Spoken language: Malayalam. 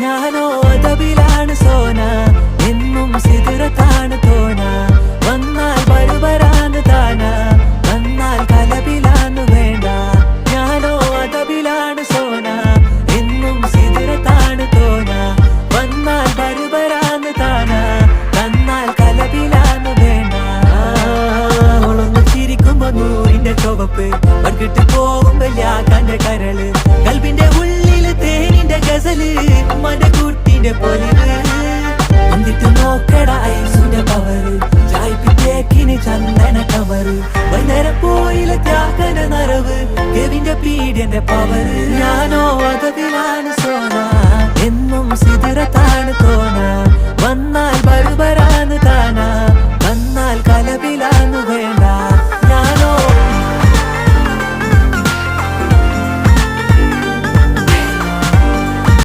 ഞാനോ അതബിലാണ് സോന, എന്നും സിദറത്താണ് തോന. വന്നാൽ ബർബരാണ് താന, വന്നാൽ കലബിലാണ് വേണ്ട. ഞാനോ അതബിലാണ് സോന, എന്നും സിദറത്താണ് തോന. വന്നാൽ ബർബരാണ് താന, വന്നാൽ കലബിലാണ് വേണ്ട. അവളൊന്ന് ചിരിക്കുമ്പോ നൂറിന്റെ ചുവപ്പ്, പങ്കിട്ട് പോകുമ്പോ യാക്കാന്റെ കരള്. കൽബിന്റെ ഉള്ളില് തേനിന്റെ ഗസല്, മടകൂട്ടിന്റെ പൊലിവ്. എന്നിട്ട് നോക്കട ഐസുന്റെ പവറ്, ചായ്പിറ്റേക്കിന് ചന്ദന കവറ്. വൈകുന്നേരം പോയിലെ ത്യാഗന നരവ്, കെവിന്റെ പീഡിയന്റെ പവറ്. ഞാനോ അതബിലാണ് സോന.